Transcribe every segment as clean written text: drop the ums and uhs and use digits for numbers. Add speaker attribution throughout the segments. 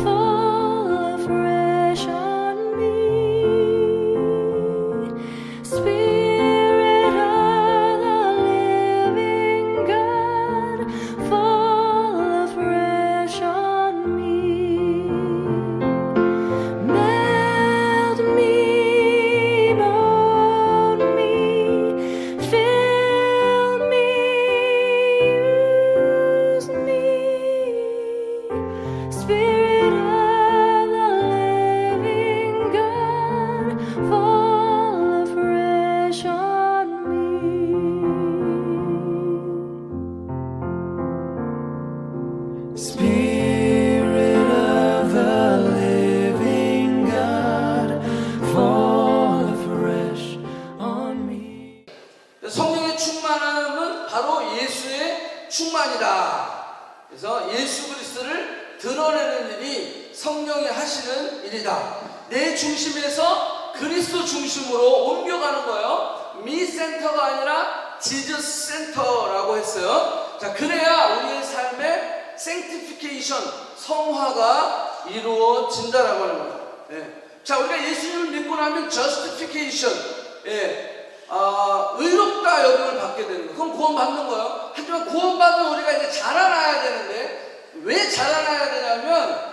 Speaker 1: fall afresh on me. Spirit of the living God, fall afresh on me. Melt me, mold me, fill me, use me. Spirit of the living God, fall afresh on me. Spirit of the living God, fall afresh on me.
Speaker 2: 성령의 충만함은 바로 예수의 충만이다. 그래서 예수 그리스도를 드러내는 일이 성령이 하시는 일이다. 내 중심에서 그리스도 중심으로 옮겨가는 거예요. 미 센터가 아니라 지저스 센터라고 했어요. 자, 그래야 우리의 삶의 sanctification, 성화가 이루어진다라고 하는 거예요. 예. 자, 우리가 예수님을 믿고 나면 justification, 의롭다 여김을 받게 되는 거예요. 그럼 구원받는 거예요. 하지만 구원받은 우리가 이제 자라나야 되는데, 왜 자라나야 되냐면,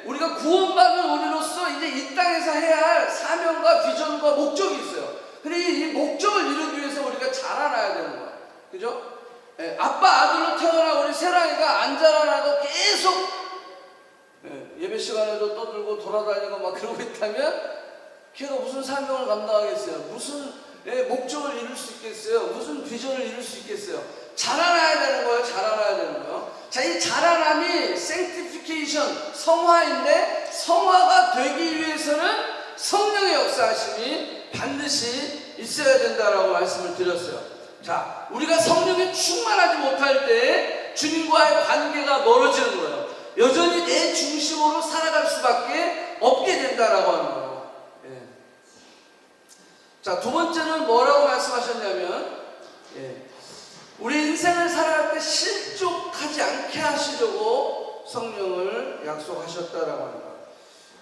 Speaker 2: 우리가 구원받은 우리로서 이제 이 땅에서 해야 할 사명과 비전과 목적이 있어요. 근데 이 목적을 이루기 위해서 우리가 자라나야 되는 거예요. 그죠? 아빠 아들로 태어난 우리 세랑이가 안 자라나고 계속 예배 시간에도 떠들고 돌아다니고 막 그러고 있다면 걔가 무슨 사명을 감당하겠어요? 무슨 목적을 이룰 수 있겠어요? 무슨 비전을 이룰 수 있겠어요? 자라나야 되는 거예요. 자라나야 되는 거예요. 자, 이 자라남이 sanctification, 성화인데 성화가 되기 위해서는 성령의 역사하심이 반드시 있어야 된다라고 말씀을 드렸어요. 자, 우리가 성령에 충만하지 못할 때 주님과의 관계가 멀어지는 거예요. 여전히 내 중심으로 살아갈 수밖에 없게 된다라고 하는 거예요. 자, 두 번째는 뭐라고 말씀하셨냐면, 우리 인생을 살아갈 때 실족하지 않게 하시려고 성령을 약속하셨다라고 합니다.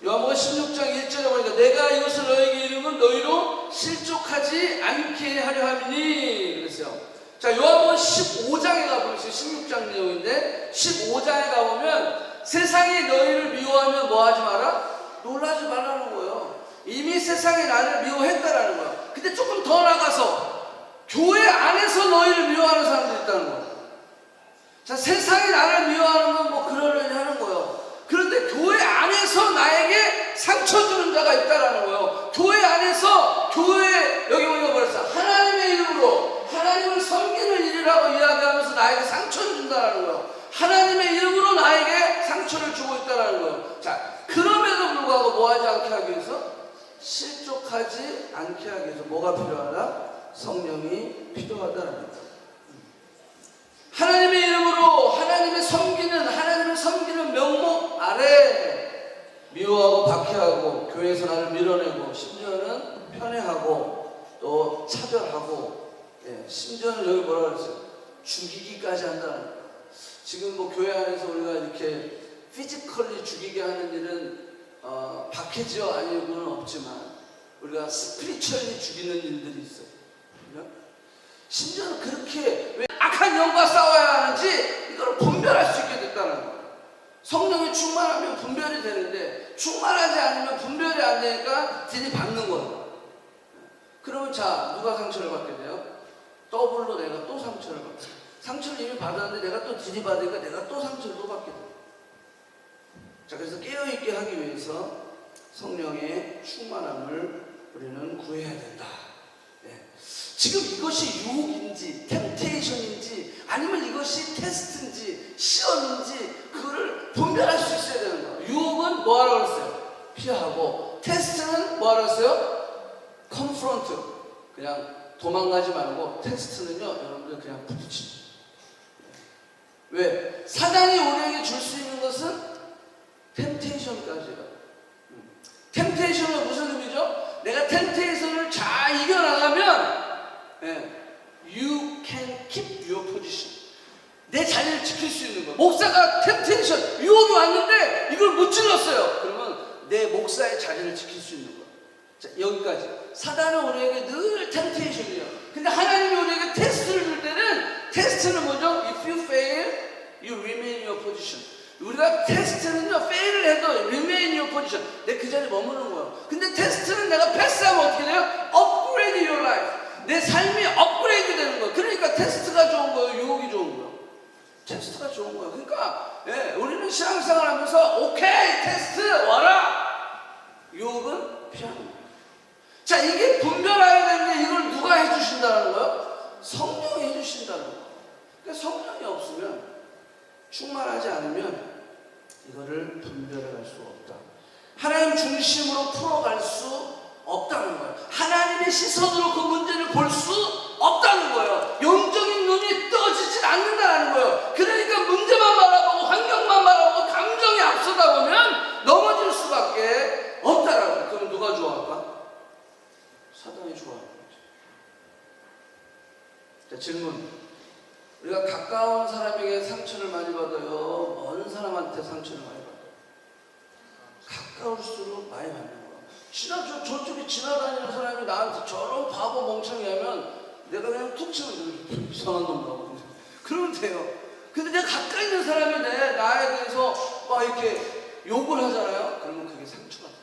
Speaker 2: 요한복음 16장 1절에 보니까 내가 이것을 너에게 이르면 너희로 실족하지 않게 하려 함이니 그랬어요. 자, 요한복음 15장에 가보세요. 16장 내용인데 15장에 가보면 세상이 너희를 미워하면 뭐하지 마라? 놀라지 말라는 거예요. 이미 세상이 나를 미워했다라는 거예요. 근데 조금 더 나가서 교회 안에서 너희를 미워하는 사람들이 있다는 거예요. 자, 세상이 나를 미워하는 건 뭐 그러려니 하는 거예요. 그런데 교회 안에서 나에게 상처 주는 자가 있다라는 거예요. 교회 안에서 여기 보니까 뭐랬어? 하나님의 이름으로 하나님을 섬기는 일이라고 이야기하면서 나에게 상처를 준다라는 거예요. 하나님의 이름으로 나에게 상처를 주고 있다라는 거예요. 자, 그럼에도 불구하고 뭐하지 않게 하기 위해서? 실족하지 않게 하기 위해서 뭐가 필요하다? 성령이 필요하다는 거예요. 하나님의 이름으로 하나님을 섬기는 명목 아래 미워하고 박해하고 교회에서 나를 밀어내고 심지어는 편애하고 또 차별하고 심지어는 여기 뭐라 그랬어요? 죽이기까지 한다는 거예요. 지금 뭐 교회 안에서 우리가 이렇게 피지컬리 죽이게 하는 일은 박해지어 아니고는 없지만 우리가 스피리추얼리 죽이는 일들이 있어요. 심지어는 그렇게 왜 악한 영과 싸워야 하는지 이걸 분별할 수 있게 됐다는 거예요. 성령이 충만하면 분별이 되는데 충만하지 않으면 분별이 안 되니까 들이받는 거예요. 그러면 자, 누가 상처를 받게 돼요? 더블로 내가 또 상처를 받게 돼요. 상처를 이미 받았는데 내가 또 들이받으니까 내가 또 상처를 또 받게 돼요. 자, 그래서 깨어있게 하기 위해서 성령의 충만함을 우리는 구해야 된다. 지금 이것이 유혹인지 템테이션인지 아니면 이것이 테스트인지 시험인지 그거를 분별할 수 있어야 되는 거예요. 유혹은 뭐하라고 했어요? 피하고, 테스트는 뭐하라고 했어요? 컨프런트, 그냥 도망가지 말고, 테스트는요 여러분들 그냥 부딪히죠. 왜? 사단이 우리에게 줄 수 있는 것은 템테이션까지예요. 템테이션은 무슨 의미죠? 내가 템테이션을 잘 이겨나가면 you can keep your position. 내 자리를 지킬 수 있는 거예요. 목사가 템테이션, 유혹이 왔는데 이걸 못 질렀어요. 그러면 내 목사의 자리를 지킬 수 있는 거예요. 자, 여기까지. 사단은 우리에게 늘 템테이션이에요. 근데 하나님이 우리에게 테스트를 줄 때는, 테스트는 뭐죠? If you fail, you remain in your position. 우리가 테스트는요, fail을 해도 remain in your position. 내 그 자리에 머무는 거예요. 근데 테스트는 내가 패스하면 어떻게 돼요? Upgrade your life. 내 삶이 업그레이드 되는 거예요. 그러니까 테스트가 좋은 거예요, 유혹이 좋은 거예요. 테스트가 좋은 거예요. 그러니까 우리는 신앙생활 하면서 오케이 테스트 와라, 유혹은 피하는 거예요. 자, 이게 분별해야 되는데 이걸 누가 해주신다는 거예요? 성령이 해주신다는 거예요. 그러니까 성령이 없으면, 충만하지 않으면 이거를 분별해 갈 수가 없다. 하나님 중심으로 풀어갈 수 없다는 거예요. 하나님의 시선으로 그 문제를 볼 수 없다는 거예요. 영적인 눈이 떠지질 않는다는 거예요. 그러니까 문제만 바라보고 환경만 바라보고 감정이 앞서다 보면 넘어질 수밖에 없다라고 거예요. 그럼 누가 좋아할까? 사단이 좋아하는 거죠. 자, 질문. 우리가 가까운 사람에게 상처를 많이 받아요? 먼 사람한테 상처를 많이 받아요? 가까울수록 많이 받는 거예요. 저쪽에 지나다니는 사람이 나한테 저런 바보 멍청이 하면 내가 그냥 툭 치면 이상한 놈이라고 그러면 돼요. 근데 내가 가까이 있는 사람이 나에 대해서 막 이렇게 욕을 하잖아요. 그러면 그게 상처가 돼요.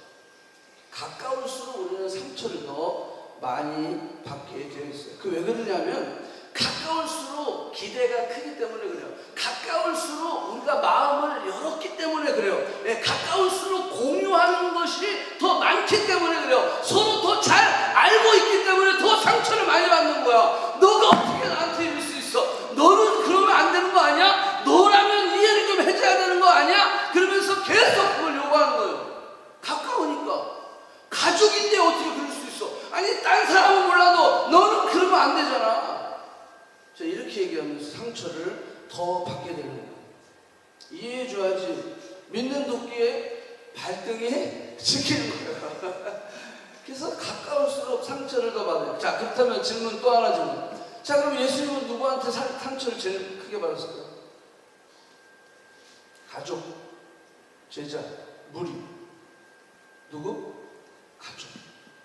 Speaker 2: 가까울수록 우리는 상처를 더 많이 받게 되어 있어요. 그 왜 그러냐면 가까울수록 기대가 크기 때문에 그래요. 가까울수록 우리가 마음을 열었기 때문에 그래요. 가까울수록 공유하는 것이 더 많기 때문에 그래요. 서로 더 잘 알고 있기 때문에 더 상처를 많이 받는 거야. 너가 어떻게 나한테 이럴 수 있어? 너는 그러면 안 되는 거 아니야? 너라면 이해를 좀 해줘야 되는 거 아니야? 그러면서 계속 그걸 요구하는 거예요. 가까우니까. 가족인데 어떻게 그럴 수 있어? 아니, 딴 사람은 몰라도 너는 그러면 안 되잖아. 자, 이렇게 얘기하면서 상처를 더 받게 되는 거예요. 이해해줘야지. 믿는 도끼에 발등에 지키는 거예요. 그래서 가까울수록 상처를 더 받아요. 자, 그렇다면 질문 또 하나 질문. 자, 그럼 예수님은 누구한테 상처를 제일 크게 받았을까요? 가족, 제자, 무리. 누구? 가족,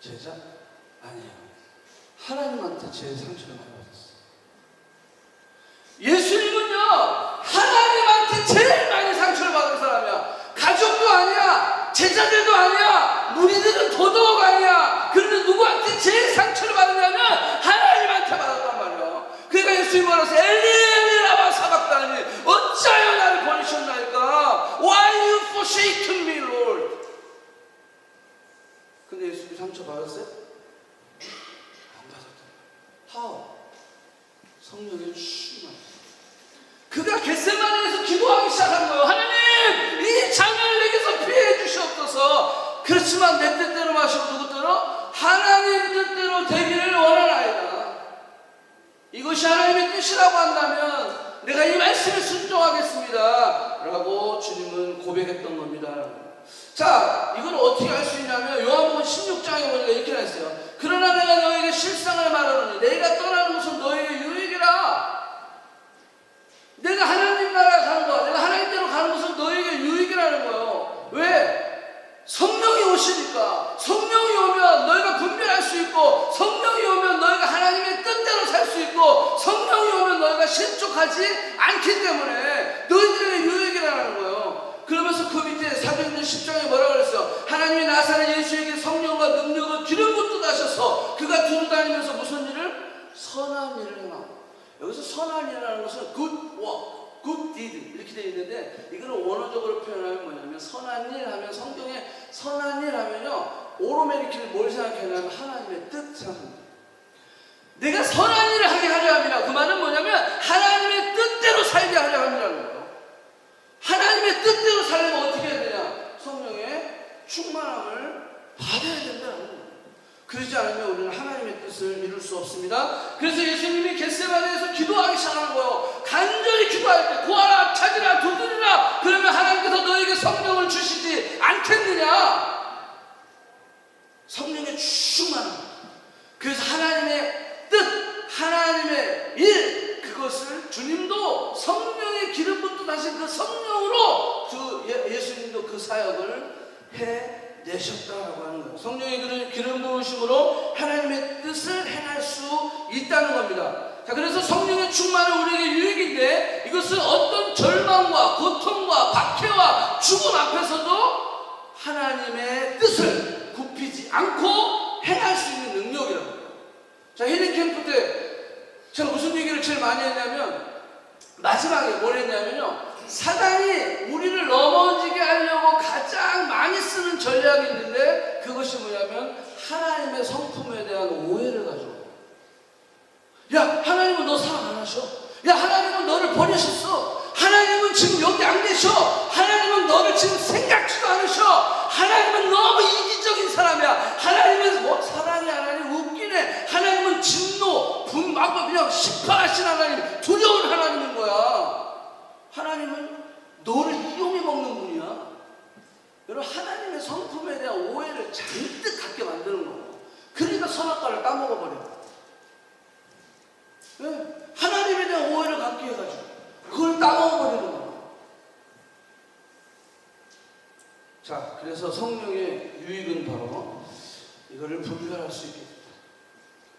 Speaker 2: 제자? 아니에요. 하나님한테 제일 상처를 많이 받았어요. 예수님은요, 하나님한테 제일 많이 상처를 받은 사람이야. 가족도 아니야, 제자들도 아니야, 무리들은 더더욱 아니야. 그런데 누구한테 제일 상처를 받느냐면 하나님한테 받았단 말이야. 그러니까 예수님이 말해서 엘리 엘리 라마 사박다니 어찌하여 나를 버리셨나이까? Why you forsaken me, Lord? 근데 예수님이 상처 받았어요? 안 받았단 말이야. How? 성령의 충만. 그가 겟세마네에서 기도하기 시작한 거예요. 하나님, 이 장을 내게서 피해 주시옵소서. 그렇지만 내 뜻대로 마시고 누구 뜻대로? 하나님 뜻대로 되기를 원하나이다. 이것이 하나님의 뜻이라고 한다면 내가 이 말씀에 순종하겠습니다 라고 주님은 고백했던 겁니다. 자, 이걸 어떻게 할 수 있냐면 요한복음 16장에 보니까 이렇게 했어요. 그러나 내가 너에게 실상을 말하노니 내가 떠나는 것은 너에게 유익이라. 내가 하나님 나라에 가는 거, 내가 하나님대로 가는 것은 너에게 유익이라는 거예요. 왜? 성령이 오시니까. 성령이 오면 너희가 분별할 수 있고, 성령이 오면 너희가 하나님의 뜻대로 살 수 있고, 성령이 오면 너희가 실족하지 않기 때문에 너희들에게 유익이라는 거예요. 그러면서 그 밑에 사도행전 10장에 뭐라고 그랬어요? 하나님이 나사렛 예수에게 성령과 능력을 기름 붓듯 하셔서 그가 두루다니면서 무슨 일을? 선한 일을 행하고. 여기서 선한 일이라는 것은 good work, good deed 이렇게 되어 있는데, 이거는 원어적으로 표현하면 뭐냐면 선한 일 하면, 성경에 선한 일 하면요, 오로메리키를 뭘 생각하냐면 하나님의 뜻 생각합니다. 내가 선한 일을 하게 하려 합니다. 그 말은 뭐냐면 하나님의 뜻대로 살게 하려 합니다는 거예요. 하나님의 뜻대로 살려면 어떻게 해야 되냐? 성령의 충만함을 받아야 된다는 거예요. 그러지 않으면 우리는 하나님의 뜻을 이룰 수 없습니다. 그래서 예수님이 겟세마네에서 기도하기 시작하는 거예요. 간절히 기도할 때 구하라, 찾으라, 두드리라. 그러면 하나님께서 너에게 성령을 주시지 않겠느냐? 성령의 충만함. 그래서 하나님의 뜻, 하나님의 일, 그것을 주님도 성령의 기름 부터 다신 그 성령으로 예수님도 그 사역을 해내셨다라고 하는 거예요. 성령의 기름 부으심으로 하나님의 뜻을 행할 수 있다는 겁니다. 자, 그래서 성령의 충만은 우리에게 유익인데 이것은 어떤 절망과 고통과 박해와 죽음 앞에서도 하나님의 뜻을 굽히지 않고 행할 수 있는 능력이라고 해요. 자, 힐링 캠프 때 제가 무슨 얘기를 제일 많이 했냐면 마지막에 뭘 했냐면요, 사단이 우리를 넘어지게 하려고 가장 많이 쓰는 전략이 있는데 그것이 뭐냐면 하나님의 성품에 대한 오해를 가져와요. 야, 하나님은 너 사랑 안 하셔. 야, 하나님은 너를 버리셨어. 하나님은 지금 여기 안 계셔. 하나님은 너를 지금 생각지도 않으셔. 하나님은 너무 이기적인 사람이야. 하나님은 뭐 사랑이 하나님 웃기네. 하나님은 진노, 분막 그냥 심판하신 하나님, 두려운 하나님인 거야. 하나님은 너를 이용해 먹는 분이야. 여러분, 하나님의 성품에 대한 오해를 잔뜩 갖게 만드는 거예요. 그러니까 선악과를 따먹어버려. 네? 하나님에 대한 오해를 갖게 해가지고 그걸 따먹어버리는 거예요. 자, 그래서 성령의 유익은 바로 이거를 분별할 수 있게 됩니다.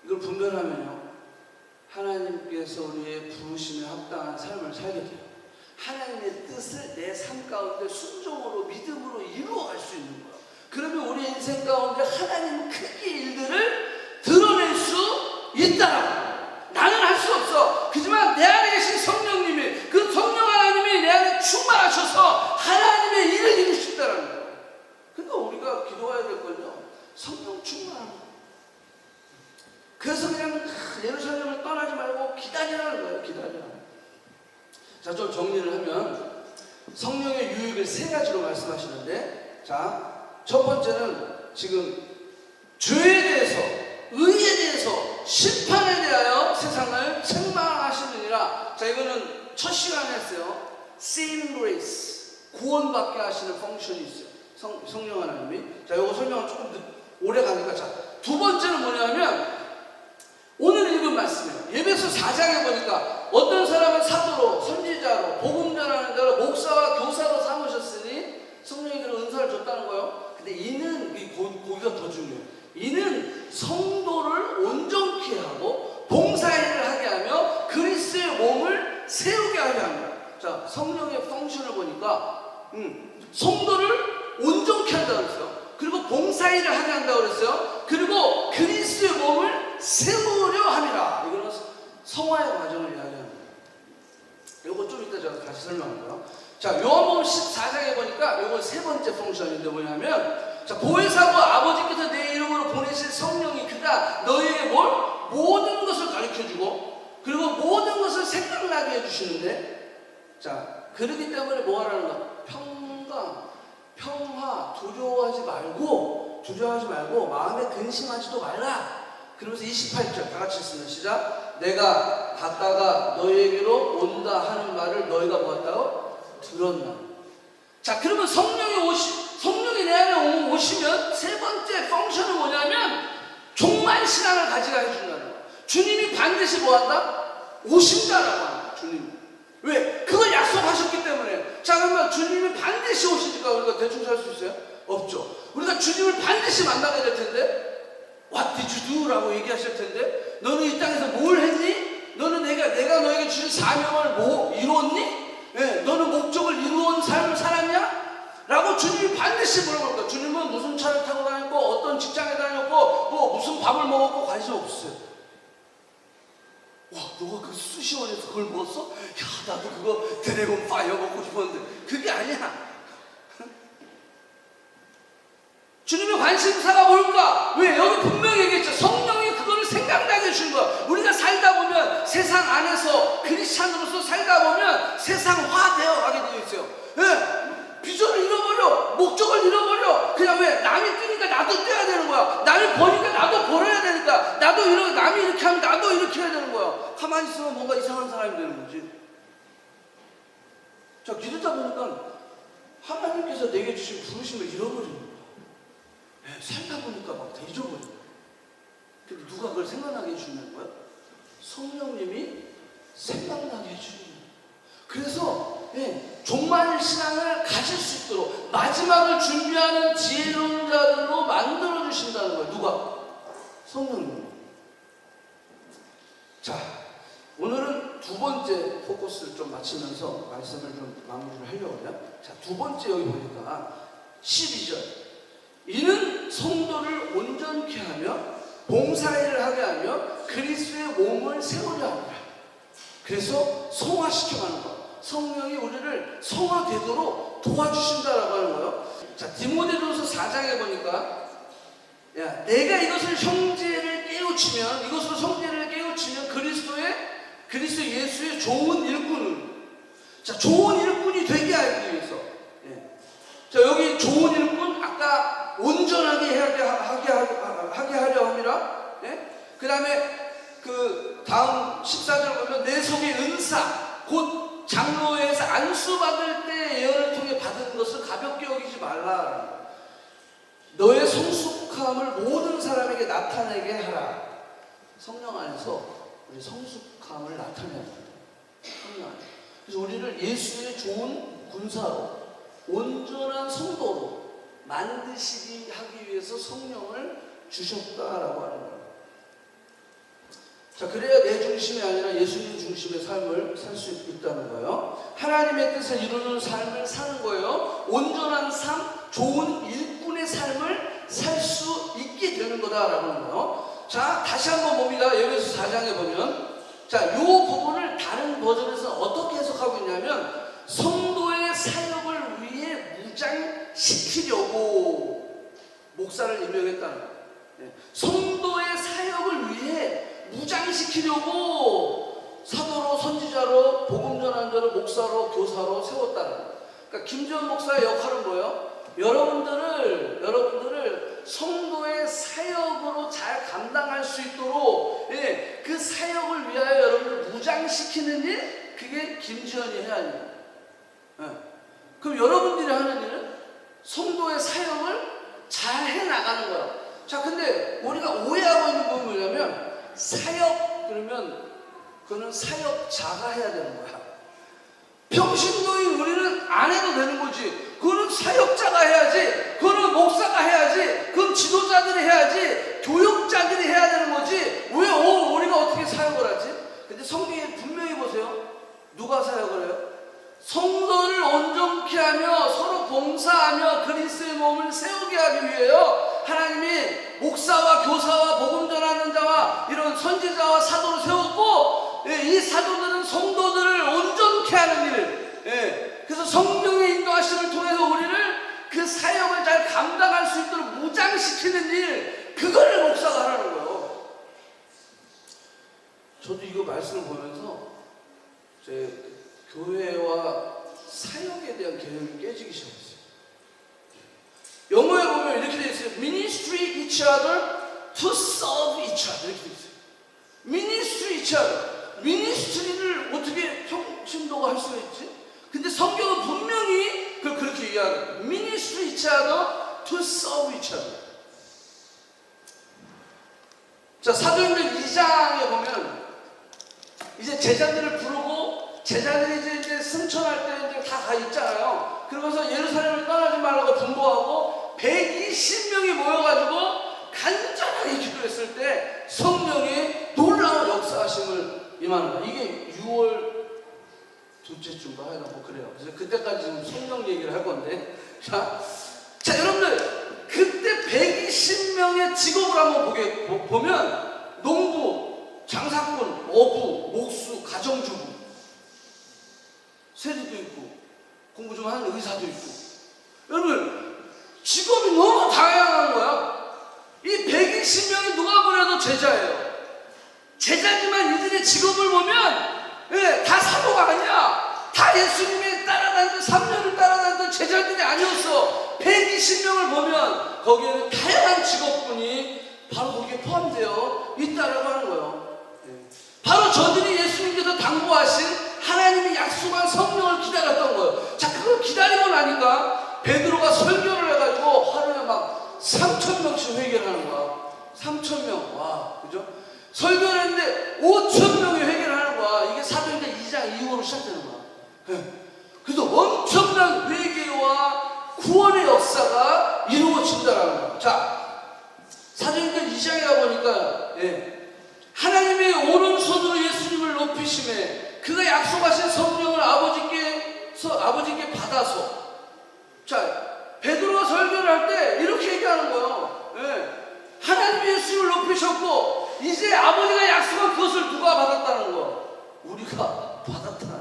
Speaker 2: 이걸 분별하면요, 하나님께서 우리의 부르심에 합당한 삶을 살게 돼요. 하나님의 뜻을 내 삶 가운데 순종으로 믿음으로 이루어갈 수 있는 거예요. 그러면 우리 인생 가운데 하나님 크기의 일들을 드러낼 수 있다. 나는 할 수 없어. 그지만 내 안에 계신 성령님이, 그 성령 하나님이 내 안에 충만하셔서 하나님의 일을 이루신다는 거예요. 그러니까 우리가 기도해야 될 건요, 성령 충만한 거예요. 그래서 그냥 예루살렘을 떠나지 말고 기다리라는 거예요. 기다리라. 자, 좀 정리를 하면 성령의 유익을 세 가지로 말씀하시는데, 자, 첫 번째는 지금 죄에 대해서, 의에 대해서, 심판에 대하여 세상을 책망하시느니라. 자, 이거는 첫 시간에 했어요. Saving grace, 구원받게 하시는 펑션이 있어요. 성령 하나님이. 자, 이거 설명은 조금 오래 가니까. 자, 두 번째는 뭐냐면 오늘 읽은 말씀이에요. 예배서 4장에 보니까 어떤 사람은 사도로, 선지자로, 복음 전하는 자로, 목사와 교사로 삼으셨으니 성령이 그런 은사를 줬다는 거예요. 근데 이는, 거기가 더 중요해요. 이는 성도를 온전케 하고 봉사일을 하게 하며 그리스도의 몸을 세우게 하게 합니다. 자, 성령의 펑션을 보니까 성도를 온전케 한다고 그랬어요. 그리고 봉사일을 하게 한다고 그랬어요. 그리고 그리스도의 몸을 세우려 함이라. 이거는 성화의 과정을 이야기합니다. 이거 좀 이따 제가 다시 설명할게요. 자, 요한복음 14장에 보니까 이건 세 번째 펑션인데 뭐냐면, 자, 보혜사고 아버지께서 내 이름으로 보내실 성령이 그가 너희에게 모든 것을 가르쳐주고 그리고 모든 것을 생각나게 해주시는데, 자, 그러기 때문에 뭐 하라는 거야? 평화, 두려워하지 말고 마음에 근심하지도 말라. 그러면서 28절 다 같이 읽습니다. 시작. 내가 갔다가 너희에게로 온다 하는 말을 너희가 보았다고 들었나. 자, 그러면 성령이 내 안에 오시면 세 번째 펑션은 뭐냐면 종말신앙을 가지게 해준다는 거예요. 주님이 반드시 뭐한다? 오신다라고 합니다. 주님. 왜? 그걸 약속하셨기 때문에. 자, 그러면 주님이 반드시 오시니까 우리가 대충 살 수 있어요? 없죠. 우리가 주님을 반드시 만나게 될 텐데, What did you do? 라고 얘기하실 텐데, 너는 이 땅에서 뭘 했니? 너는 내가 너에게 주신 사명을 이루었니? 네, 너는 목적을 이루어온 삶을 살았냐? 라고 주님이 반드시 물어볼 거예요. 주님은 무슨 차를 타고 다녔고, 어떤 직장에 다녔고, 뭐 무슨 밥을 먹었고 관심 없었어요. 와, 너가 그 수시원에서 그걸 먹었어? 야, 나도 그거 드래곤 파이어 먹고 싶었는데. 그게 아니야. 주님의 관심사가 뭘까? 왜? 여기 분명히 얘기했죠. 성령이 그거를 생각나게 해주는 거야. 우리가 살다 보면 세상 안에서 크리스찬으로서 살다 보면 세상화되어 가게 되어 있어요. 왜? 비전을 잃어버려. 목적을 잃어버려. 그냥 왜? 남이 뛰니까 나도 뛰어야 되는 거야. 남이 버니까 나도 벌어야 되니까. 남이 이렇게 하면 나도 이렇게 해야 되는 거야. 가만히 있으면 뭔가 이상한 사람이 되는 거지. 자, 기도다 보니까 하나님께서 내게 주신 부르심을 잃어버리는 거야. 살다 보니까 막 다 잊어버려요. 근데 누가 그걸 생각나게 해주는 거야? 성령님이 생각나게 해주는 거예요. 그래서 종말 신앙을 가질 수 있도록 마지막을 준비하는 지혜로운 자들로 만들어 주신다는 거예요. 누가? 성령님. 자, 오늘은 두 번째 포커스를 좀 맞추면서 말씀을 좀 마무리를 하려고 해요. 자, 두 번째 여기 보니까 12절. 이는 성도를 온전케 하며 봉사일을 하게 하며 그리스도의 몸을 세우려 합니다. 그래서 성화시켜가는 거. 성령이 우리를 성화되도록 도와주신다라고 하는 거예요. 자, 디모데전서 4장에 보니까 야, 내가 이것을 형제를 깨우치면, 이것으로 성제를 깨우치면 그리스도 예수의 좋은 일꾼을, 자, 좋은 일꾼이 되게 하기 위해서, 자, 여기 좋은 일꾼, 아까 온전하게 하게 하려 함이라, 그 다음에 그 다음 14절 보면 내 속의 은사, 곧 장로회에서 안수받을 때 예언을 통해 받은 것을 가볍게 여기지 말라. 너의 성숙함을 모든 사람에게 나타내게 하라. 성령 안에서 우리 성숙함을 나타내야 합니다. 성령 안에. 그래서 우리를 예수의 좋은 군사로, 온전한 성도로 만드시기 하기 위해서 성령을 주셨다라고 하는 거예요. 자, 그래야 내 중심이 아니라 예수님 중심의 삶을 살 수 있다는 거예요. 하나님의 뜻을 이루는 삶을 사는 거예요. 온전한 삶, 좋은 일꾼의 삶을 살 수 있게 되는 거다라고 하는 거예요. 자, 다시 한번 봅니다. 에베소 4장에 보면, 자, 이 부분을 다른 버전에서 어떻게 해석하고 있냐면, 성도의 사역을 위해 무장시키려고 목사를 임명했다는 거예요. 성도의 사역을 위해 무장시키려고 사도로, 선지자로, 복음 전환자로, 목사로, 교사로 세웠다는 거예요. 그러니까 김지원 목사의 역할은 뭐예요? 여러분들을 성도의 사역으로 잘 감당할 수 있도록, 그 사역을 위하여 여러분을 무장시키는 일, 그게 김지원이 해야 하는 거예요. 그럼 여러분들이 하는 일은 성도의 사역을 잘 해나가는 거예요. 자, 근데 우리가 오해하고 있는 부분이 뭐냐면, 사역 그러면 그거는 사역자가 해야 되는 거야. 평신도인 우리는 안 해도 되는 거지. 그거는 사역자가 해야지. 그거는 목사가 해야지. 그건 지도자들이 해야지. 교육자들이 해야 되는 거지. 왜 우리가 어떻게 사역을 하지? 근데 성경에 분명히 보세요. 누가 사역을 해요? 성도를 온전케 하며 서로 봉사하며 그리스도의 몸을 세우게 하기 위해요. 하나님이 목사와 교사와 복음 전하는 자와 이런 선지자와 사도를 세웠고, 이 사도들은 성도들을 온전케 하는 일, 그래서 성령의 인도하심을 통해서 우리를 그 사역을 잘 감당할 수 있도록 무장시키는 일, 그거를 목사가 하라는 거예요. 저도 이거 말씀을 보면서 제 교회와 사역에 대한 개념이 깨지기 시작했어요. 영어에 보면 이렇게 되어 있어요. Ministry each other to serve each other. 이렇게 되어 있어요. Ministry each other. 미니스트리를 어떻게 평신도가 할 수가 있지? 근데 성경은 분명히 그렇게 이야기해요. Ministry each other to serve each other. 자, 사도행전 2장에 보면 이제 제자들을 부르고, 제자들이 이제 승천할 때 이제 다 가 있잖아요. 그러면서 예루살렘을 떠나지 말라고 분부하고 120명이 모여가지고 간절하게 기도했을 때 성령이 놀라운 역사하심을 임하는 거예요. 이게 6월 둘째 주인가 하여간 뭐 그래요. 그래서 그때까지 지금 성령 얘기를 할 건데, 자 여러분들, 그때 120명의 직업을 한번 보면 농부, 장사꾼, 어부, 목수, 가정주부, 세리도 있고 공부 좀 하는 의사도 있고, 여러분 직업이 너무 다양한 거야. 이 120명이 누가 보려도 제자예요. 제자지만 이들의 직업을 보면 다 사도가 아니야. 다 예수님이 따라다니던 3년을 따라다니던 제자들이 아니었어. 120명을 보면 거기에는 다양한 직업군이 바로 거기에 포함되어 있다라고 하는 거예요. 바로 저들이 예수님께서 당부하신 하나님이 약속한 성령을 기다렸던 거예요. 자, 그걸 기다리고 나니까 베드로가 설교를 해가지고 하루에 막 3,000명씩 회개를 하는 거야. 3,000명. 와, 그죠? 설교를 했는데 5천 명이 회개를 하는 거야. 이게 사도행전 2장 이후로 시작되는 거야. 그래서 엄청난 회개와 구원의 역사가 이루어진다라는 거야. 자, 사도행전 2장에 가보니까 하나님의 오른손으로 예수님을 높이심에 그가 약속하신 성령을 아버지께 받아서, 자, 베드로가 설교를 할 때 이렇게 얘기하는 거예요. 하나님이 예수님을 높이셨고 이제 아버지가 약속한 그것을 누가 받았다는 거야? 우리가 받았다는 거야.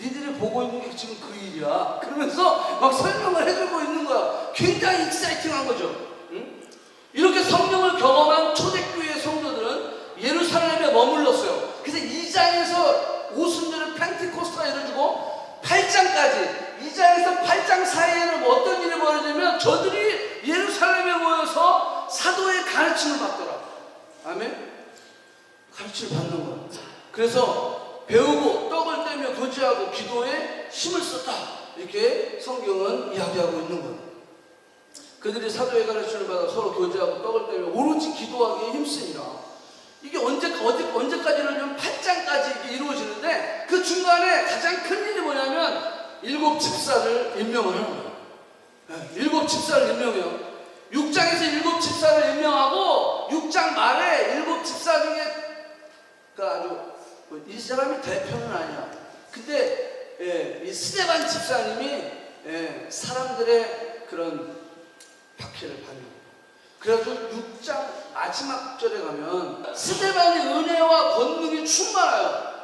Speaker 2: 니들이 보고 있는 게 지금 그 일이야. 그러면서 막 설명을 해주고 있는 거야. 굉장히 익사이팅한 거죠. 응? 이렇게 성령을 경험한 초대교회 성도들은 예루살렘에 머물렀어요. 그래서 2장에서 오순절에 펜테코스트가 이루어지고 8장까지, 2장에서 8장 사이에는 뭐 어떤 일이 벌어지냐면 저들이 예루살렘에 모여서 사도의 가르침을 받더라. 아멘? 가르침을 받는 거야. 그래서 배우고 떡을 떼며 교제하고 기도에 힘을 썼다. 이렇게 성경은 이야기하고 있는 거야. 그들이 사도의 가르침을 받아 서로 교제하고 떡을 떼며 오로지 기도하기에 힘쓰니라. 이게 언제까지는 8장까지 이렇게 이루어지는데 그 중간에 가장 큰 일이 뭐냐면 7 집사를 임명을 하는 거예요. 7 집사를 임명해요. 6장에서 7 집사를 임명하고 6장 말에 7 집사 중에 아주 이 사람이 대표는 아니야. 근데 이 스데반 집사님이 사람들의 그런 박해를 받는 거예요. 그래가지고 6장 마지막 절에 가면 스데반의 은혜와 권능이 충만하여.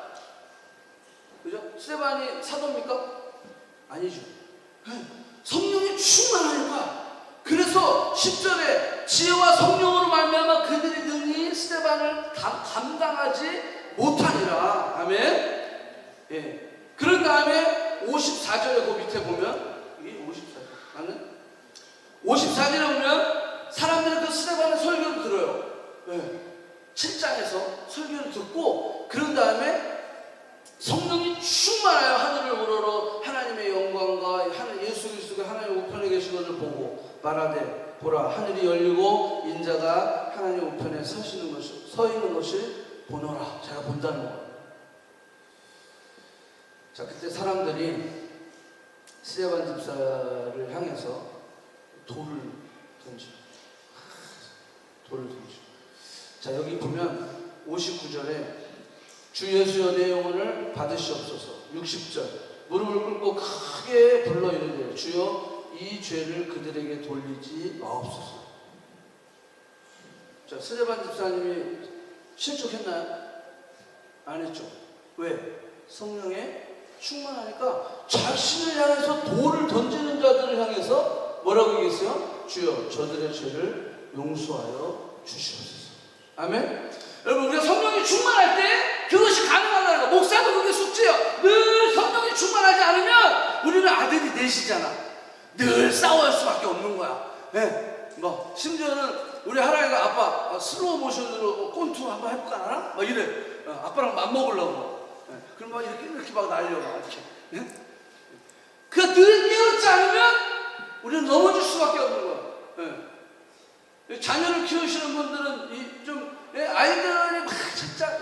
Speaker 2: 그죠? 스데반이 사도입니까? 아니죠. 성령이 충만하니까. 그래서 10절에 지혜와 성령으로 말미암아 그들이 능히 스데반을 감당하지 못하니라. 아멘. 그런 다음에 54절에 그 밑에 보면, 이게 54절 맞는? 54절에 보면 사람들은 그 스데반의 설교를 들어요. 7장에서 설교를 듣고 그런 다음에 성령이 충만하여 하늘을 우러러 하나님의 영광과 예수 그리스도가 하나님 우편에 계신 것을 보고 말하되 보라 하늘이 열리고 인자가 하나님 우편에 서 있는 것을 보노라. 제가 본다는 거예요. 자, 그때 사람들이 스데반 집사를 향해서 돌을 던져. 자, 여기 보면 59절에 주 예수여 내 영혼을 받으시옵소서. 60절 무릎을 꿇고 크게 불러 이르되 주여 이 죄를 그들에게 돌리지 마옵소서. 자, 스데반 집사님이 실족했나요? 안 했죠. 왜? 성령에 충만하니까 자신을 향해서 돌을 던지는 자들을 향해서 뭐라고 얘기했어요? 주여 저들의 죄를 용서하여 주시옵소서. 아멘. 여러분, 우리가 성령이 충만할 때 그것이 가능하다는 거. 목사도 그게 숙제예요. 늘 성령이 충만하지 않으면 우리는 아들이 넷이잖아. 늘 싸워할 수밖에 없는 거야. 뭐 심지어는 우리 하나이가 아빠 슬로우 모션으로 꼰투 한번 해볼까 나랑? 막 이래. 아빠랑 맘먹으려고. 그럼 막 이렇게 막 날려 막 이렇게. 그가 늘 깨우지 않으면 우리는 넘어질 수밖에 없는 거야. 자녀를 키우시는 분들은 좀 아이들이 막 진짜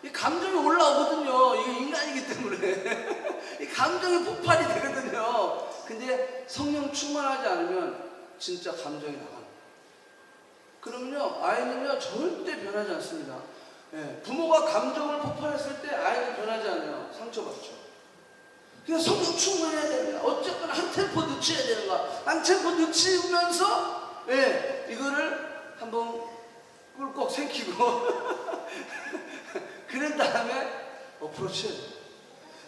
Speaker 2: 이게 감정이 올라오거든요. 이게 인간이기 때문에 이 감정이 폭발이 되거든요. 근데 성령 충만하지 않으면 진짜 감정이 나가요. 그러면요 아이는요 절대 변하지 않습니다. 부모가 감정을 폭발했을 때 아이는 변하지 않아요. 상처받죠. 그냥 성령 충만해야 됩니다. 어쨌거나 한 템포 늦춰야 되는 거야. 한 템포 늦추면서 이거를 한번 꿀꺽 생기고 그런 다음에 어프로치 해야 돼요.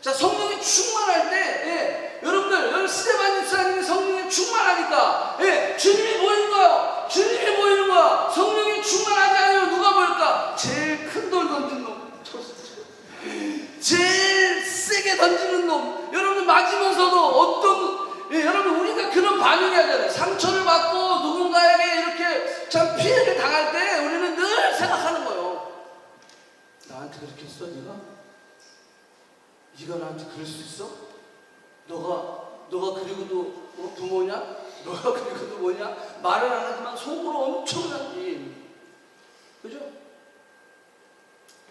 Speaker 2: 자, 성령이 충만할 때 여러분들 스데반 집사님이 성령이 충만하니까 주님이 보이는 거예요. 주님이 보이는 거야. 성령이 충만하지 않으면 누가 보일까? 제일 큰 돌 던진 놈, 제일 세게 던지는 놈. 여러분 맞으면서도 여러분 우리가 그런 반응해야 되잖아요. 상처를 받고 누군가에게 이렇게 참 피해를 당할 때 우리는 늘 생각하는 거예요. 나한테 그렇게 했어 네가 나한테 그럴 수 있어? 너가 그리고도 부모냐? 너가 그리고도 뭐냐? 말을 안 하지만 속으로 엄청난 일. 그죠?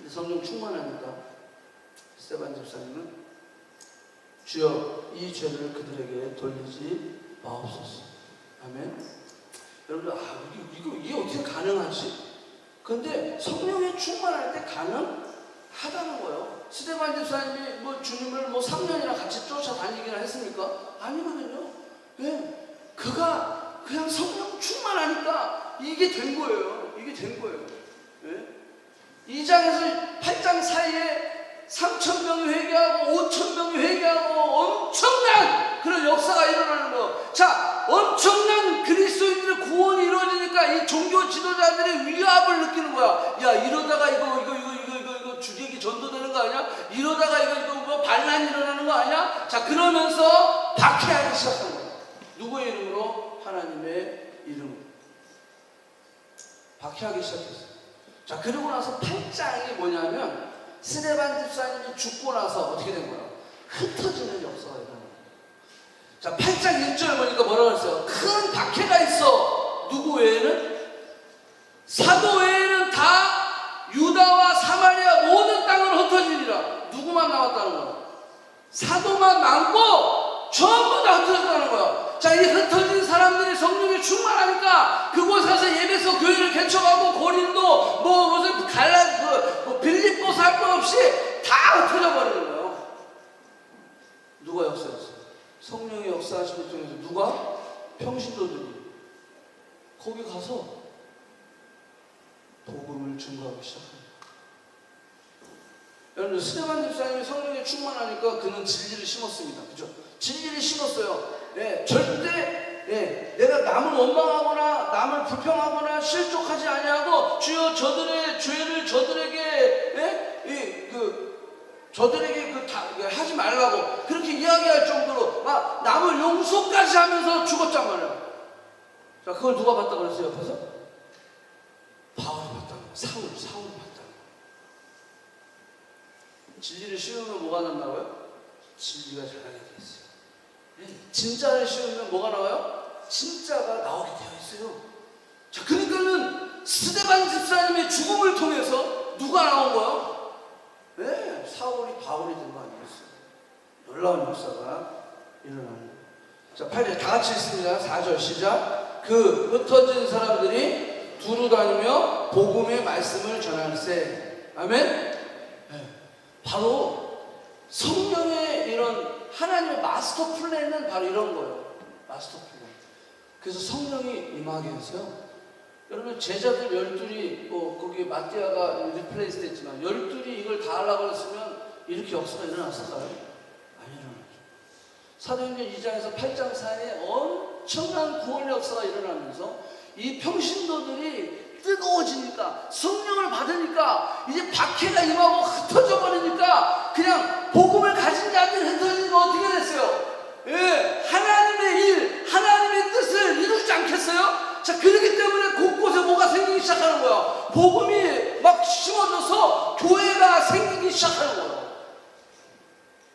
Speaker 2: 성령 충만하니까 스데반 집사님은 주여 이 죄를 그들에게 돌리지 마옵소서. 아멘. 여러분들 이게 어떻게 가능하지? 근데 성령이 충만할 때 가능하다는 거예요. 스데반 집사님이 뭐 주님을 뭐 3년이나 같이 쫓아다니기나 했습니까? 아니거든요. 예. 그가 그냥 성령 충만하니까 이게 된 거예요. 이게 된 거예요. 예. 2장에서 8장 사이에 3,000명이 회개하고 5,000명이 회개하고 엄청난 그런 역사가 일어나는 거. 자, 엄청난 그리스도인들의 구원이 이루어지니까 이 종교 지도자들의 위압을 느끼는 거야. 야, 이러다가 이거 주객이 전도되는 거 아니야? 이러다가 이거 뭐 반란이 일어나는 거 아니야? 자, 그러면서 박해하기 시작한 거야. 누구의 이름으로? 하나님의 이름으로 박해하기 시작했어요. 자, 그리고 나서 8장이 뭐냐면 스데반 집사님이 죽고 나서 어떻게 된 거야? 흩어지는 역사가 일어나는 거야. 자, 8장 1절 보니까 뭐라고 했어요? 큰 박해가 있어. 누구 외에는? 사도 외에는 다 유다와 사마리아 모든 땅을 흩어지니라. 누구만 남았다는 거야? 사도만 남고 전부 다 흩어졌다는 거야. 자, 이 흩어진 사람들이 성령이 충만하니까 그곳에서 예배소 교회를 개척하고 고린도 무슨 빌립보 살 것 없이 다 흩어져 버리는 거예요. 누가 역사했어요? 성령의 역사하심을 통해서 누가? 평신도들이 거기 가서 복음을 증거하기 시작합니다. 여러분, 스데반 집사님이 성령에 충만하니까 그는 진리를 심었습니다. 그죠? 진리를 심었어요. 네, 절대 내가 남을 원망하거나 남을 불평하거나 실족하지 아니하고 주여 저들의 죄를 저들에게 하지 말라고 그렇게 이야기할 정도로 막 남을 용서까지 하면서 죽었단 말이야. 자, 그걸 누가 봤다고 그랬어요? 옆에서? 바울이 봤다고. 사울이 봤다고. 진리를 씌우면 뭐가 난다고요? 진리가 자라게 돼 있어요. 진짜를 씌우면 뭐가 나와요? 진짜가 나오게 되어 있어요. 자, 그러니까는 스데반 집사님의 죽음을 통해서 누가 나온 거예요? 네, 사울이 바울이 된 거 아니겠어요? 놀라운 역사가 일어나는 거예요. 자, 8절 다 같이 읽습니다. 4절 시작. 그 흩어진 사람들이 두루 다니며 복음의 말씀을 전할세. 아멘. 네. 바로 성령의 이런 하나님의 마스터 플랜은 바로 이런 거예요. 마스터 플랜. 그래서 성령이 임하게 해서요. 여러분, 제자들 12이 거기 마띠아가 리플레이스 됐지만 12이 이걸 다 하려고 했으면 이렇게 역사가 일어났을까요? 안 일어났죠. 사도행전 2장에서 8장 사이에 엄청난 구원 역사가 일어나면서 이 평신도들이 뜨거워지니까 성령을 받으니까 이제 박해가 임하고 흩어져 버리니까 그냥 복음을 가진 자들이 흩어지니까 어떻게 됐어요? 예, 하나님의 일, 하나님의 뜻을 이루지 않겠어요? 자, 그렇기 때문에 곳곳에 뭐가 생기기 시작하는 거야. 복음이 막 심어져서 교회가 생기기 시작하는 거야.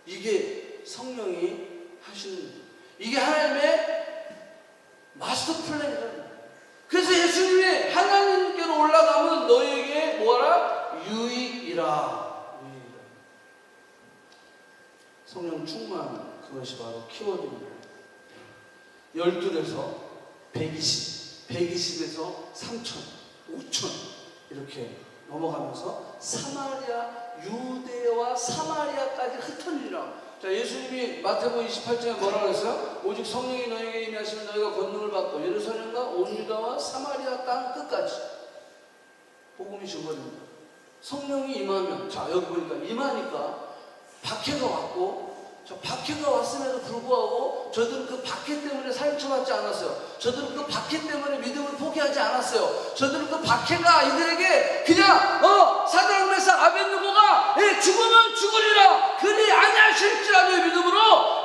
Speaker 2: 이게 성령이 하시는, 이게 하나님의 마스터 플랜이라는. 그래서 예수님이 하나님께로 올라가면 너에게 뭐하라? 유익이라. 성령 충만, 그것이 바로 키워드입니다. 12에서 120에서 3,000, 5,000 이렇게 넘어가면서 사마리아, 유대와 사마리아까지 흩어지리라. 자, 예수님이 마태복음 28장에 뭐라고 했어요? 오직 성령이 너에게 임하시면 너희가 권능을 받고 예루살렘과 온 유다와 사마리아 땅 끝까지 복음이 증거됩니다. 성령이 임하면, 자, 여기 보니까 임하니까 박해가 왔고, 저 박해가 왔음에도 불구하고 저들은 그 박해 때문에 상처받지 않았어요. 저들은 그 박해 때문에 믿음을 포기하지 않았어요. 저들은 그 박해가 이들에게 그냥 사드락 메삭 아벳느고가 죽으면 죽으리라 그리 아니하실지라도 믿음으로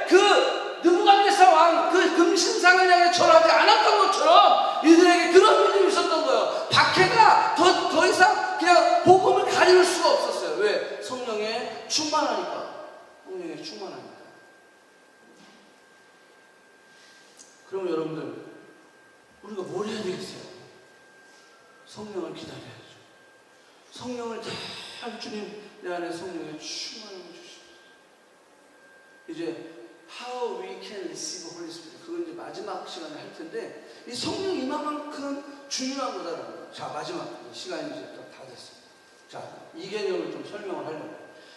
Speaker 2: 그 느부갓네살 왕 그 금신상을 향해 절하지 않았던 것처럼 이들에게 그런 믿음이 있었던 거예요. 박해가 더 이상 그냥 복음을 가릴 수가 없었어요. 왜? 성령에 충만하니까. 성령에 충만합니다. 그럼 여러분들, 우리가 뭘 해야 되겠어요? 성령을 기다려야죠. 성령을 참 주님 내 안에 성령의 충만함을 주시옵소서. 이제 How we can receive Holy Spirit, 그건 이제 마지막 시간에 할 텐데 이 성령 임하만큼 중요한 거다라는 거예요. 자, 마지막 시간이 이제 다 됐어요. 자, 이 개념을 좀 설명을 하려고.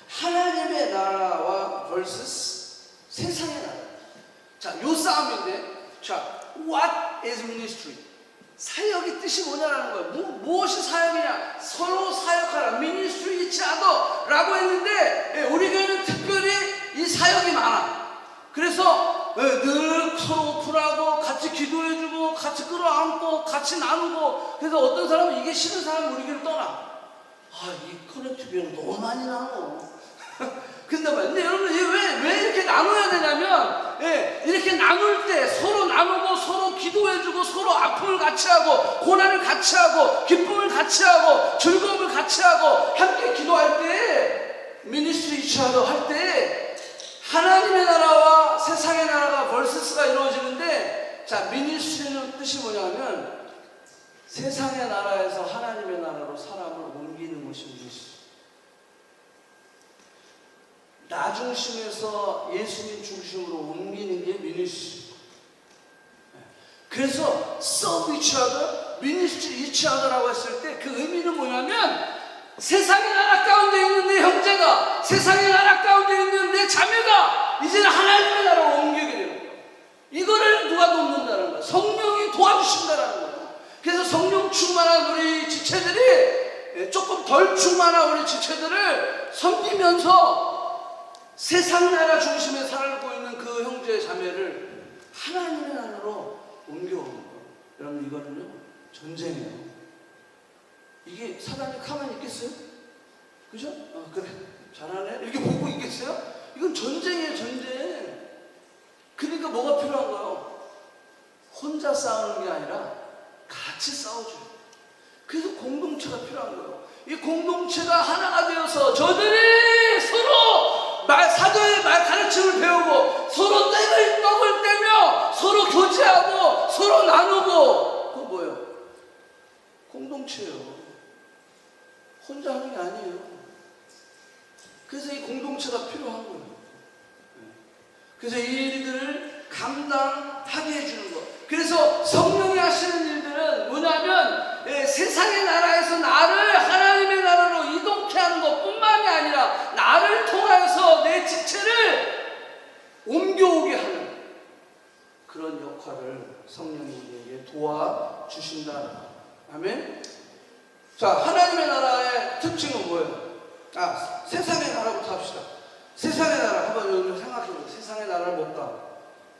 Speaker 2: 하나님의 나라와 vs 세상의 나라. 자, 요 싸움인데, 자, what is ministry? 사역의 뜻이 뭐냐라는 거예요. 무엇이 사역이냐? 서로 사역하라. ministry each other 라고 했는데, 우리 교회는 특별히 이 사역이 많아. 그래서 늘 서로 오픈하고 같이 기도해주고 같이 끌어안고 같이 나누고, 그래서 어떤 사람은 이게 싫은 사람은 우리 교회를 떠나. 이 커넥티브는 너무 많이 나눠. 근데 여러분 왜 이렇게 나눠야 되냐면, 이렇게 나눌 때 서로 나누고 서로 기도해주고 서로 아픔을 같이 하고 고난을 같이 하고 기쁨을 같이 하고 즐거움을 같이 하고 함께 기도할 때, 미니스트리 이치하러 할 때 하나님의 나라와 세상의 나라가 벌스스가 이루어지는데, 자, 미니스트리는 뜻이 뭐냐면 세상의 나라에서 하나님의 나라로 사람을 옮기는 것이 미니스트리. 나 중심에서 예수님 중심으로 옮기는 게 미니스트리. 그래서 serve each other, ministry each other라고 했을 때 그 의미는 뭐냐면, 세상의 나라 가운데 있는 내 형제가, 세상의 나라 가운데 있는 내 자매가 이제는 하나님의 나라로 옮기게 되는 거예요. 이거를 누가 돕는다는 거예요? 성령이 도와주신다는 거예요. 그래서 성령 충만한 우리 지체들이 조금 덜 충만한 우리 지체들을 섬기면서 세상 나라 중심에 살고 있는 그 형제 자매를 하나님의 나라로 옮겨오는 거예요. 여러분, 이거는요 전쟁이에요. 이게 사단이 가만히 있겠어요? 그죠? 그래, 잘하네 이렇게 보고 있겠어요? 이건 전쟁이에요, 전쟁. 그러니까 뭐가 필요한가요? 혼자 싸우는 게 아니라 같이 싸워줘요. 그래서 공동체가 필요한 거예요. 이 공동체가 하나가 되어서 저들이 서로 사도의 말 가르침을 배우고 서로 떡을 떼며 서로 교제하고 서로 나누고, 그거 뭐예요? 공동체예요. 혼자 하는 게 아니에요. 그래서 이 공동체가 필요한 거예요. 그래서 이 일들을 감당하게 해주는 것. 그래서 성령이 하시는 일들은 뭐냐면, 세상의 나라에서 나를 하나님의 나라로 이동케 하는 것뿐만이 아니라 나를 통해서 내 지체를 옮겨오게 하는 그런 역할을 성령이 우리에게 도와주신다. 아멘. 자, 하나님의 나라의 특징은 뭐예요? 세상의 나라부터 합시다. 세상의 나라 한번 여러분 생각해보세요. 세상의 나라를 못 가.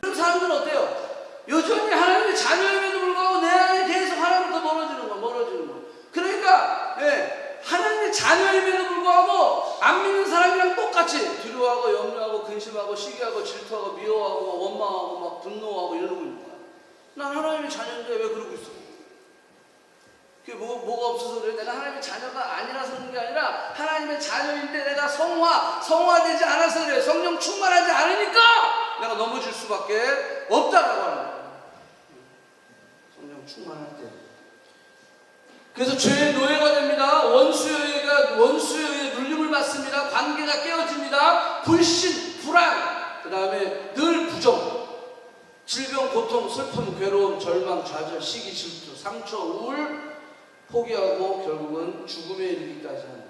Speaker 2: 그런 사람들은 어때요? 여전히 하나님의 자녀임에도 불구하고 내 안에 계속 하나님부터 멀어지는 거. 그러니까 하나님의 자녀임에도 불구하고 안 믿는 사람이랑 똑같이 두려워하고 염려하고 근심하고 시기하고 질투하고 미워하고 원망하고 막 분노하고 이러고 있는 거야. 난 하나님의 자녀인데 왜 그러고 있어? 그게 뭐가 없어서 그래? 내가 하나님의 자녀가 아니라서 그런 게 아니라 하나님의 자녀인데 내가 성화되지 않아서 그래. 성령 충만하지 않으니까 내가 넘어질 수밖에 없다라고 하는 거야. 성령 충만할 때. 그래서 죄의 노예가 됩니다. 원수에 눌림을 받습니다. 관계가 깨어집니다. 불신, 불안, 그 다음에 늘 부정, 질병, 고통, 슬픔, 괴로움, 절망, 좌절, 시기, 질투, 상처, 우울, 포기하고 결국은 죽음에 이르기까지 하는,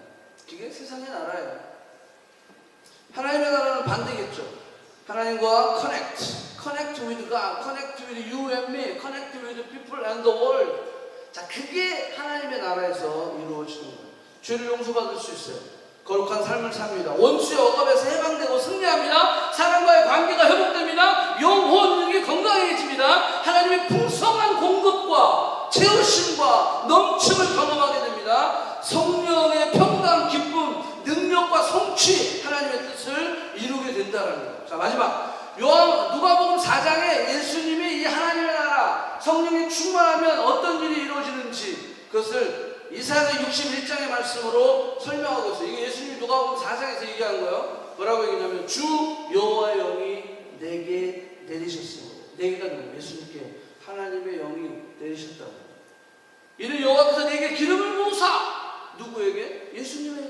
Speaker 2: 이게 세상의 나라예요. 하나님의 나라는 반대겠죠. 하나님과 connect with God, connect with you and me, connect with the people and the world. 자, 그게 하나님의 나라에서 이루어지는 거예요. 죄를 용서받을 수 있어요. 거룩한 삶을 삽니다. 원수의 억압에서 해방되고 승리합니다. 사람과의 관계가 회복됩니다. 영혼, 능이 건강해집니다. 하나님의 풍성한 공급과 채우심과 넘침을 경험하게 됩니다. 성령의 평강, 기쁨, 능력과 성취, 하나님의 뜻을 이루게 된다는 거예요. 자, 마지막 누가복음 4장에 예수님이 이 하나님의 나라 성령이 충만하면 어떤 일이 이루어지는지, 그것을 이사야 61장의 말씀으로 설명하고 있어요. 이게 예수님이 누가복음 4장에서 얘기한 거예요. 뭐라고 얘기냐면, 주 여호와의 영이 내게 내리셨어요. 내게가 누구예요? 예수님께 하나님의 영이 내리셨다고. 이는 여호와께서 내게 기름을 부으사, 누구에게? 예수님에게.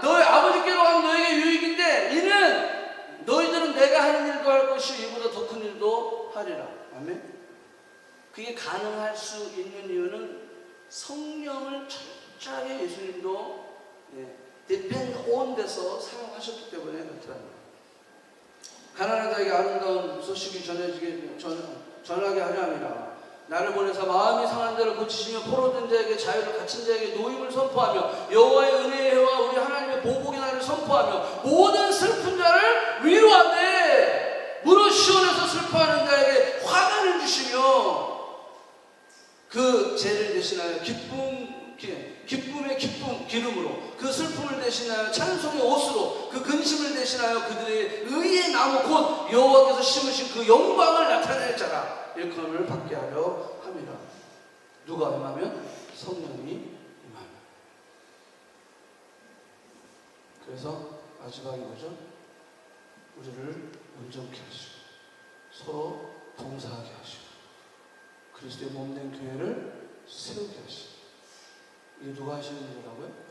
Speaker 2: 너희 아버지께로 가면 너에게 유익인데 이는 너희들은 내가 하는 일도 할 것이요 이보다 더 큰 일도 하리라. 아멘. 그게 가능할 수 있는 이유는 성령을 철저하게 예수님도 depend on 데서 사용하셨기 때문에 그렇더라는 거예요. 가난한 자에게 아름다운 소식이 전하게 하려 함이라. 나를 보내사 마음이 상한 자를 고치시며 포로된 자에게 자유를, 갇힌 자에게 노임을 선포하며 여호와의 은혜의 해와 우리 하나님의 보복의 날을 선포하며 모든 슬픈 자를 위로하되 무릇 시온에서 슬퍼하는 자에게 화관을 주시며 그 죄를 대신하여 기쁨의 기름으로 그 슬픔을 대신하여 찬송의 옷으로 그 근심을 대신하여 그들의 의의 나무 곧 여호와께서 심으신 그 영광을 나타낼 자라 일컬음을 받게 하려 함이라. 누가 임하면? 성령이 임하면. 그래서 마지막이 뭐죠? 우리를 온전케 하시고 서로 봉사하게 하시고 그리스도의 몸된 교회를 세우게 하시고. 이게 누가 하시는 일이라고요?